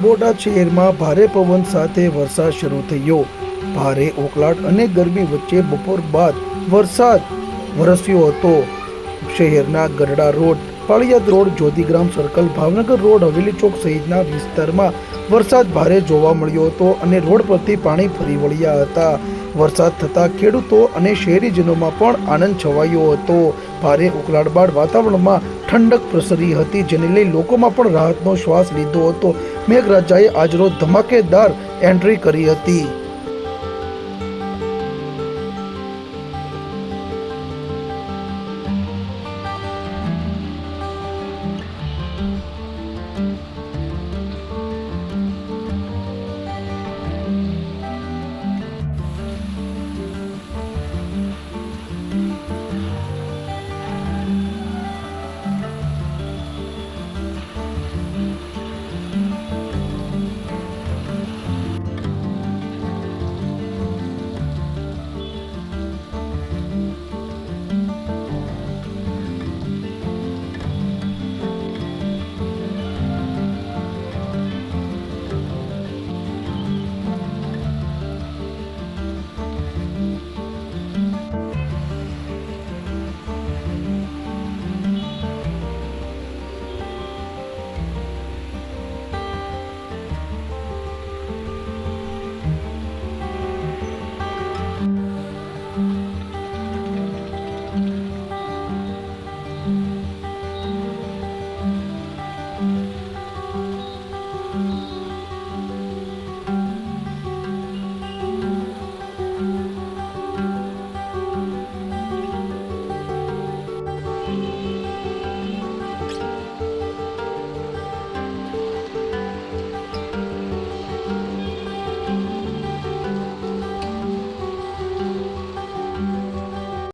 બોટાદ શહેરમાં ભારે પવન સાથે વરસાદ શરૂ થયો। ભારે ઉકળાટ અને ગરમી વચ્ચે બપોર બાદ વરસાદ વરસ્યો હતો। શહેરના Garda road, Paliyad road, Jyotigram circle, Bhavnagar road, Haveli Chowk સહિતના વિસ્તારમાં વરસાદ ભારે જોવા મળ્યો હતો અને રોડ પરથી પાણી ફરી વળ્યા હતા। વરસાદ થતાં ખેડૂતો અને શહેરીજનોમાં પણ આનંદ છવાયો હતો। ભારે ઉકળાટ બાદ વાતાવરણમાં ઠંડક પ્રસરી હતી, જેને લઈ લોકોમાં પણ રાહતનો શ્વાસ લીધો હતો। મેઘરાજાએ આજરોજ ધમાકેદાર એન્ટ્રી કરી હતી।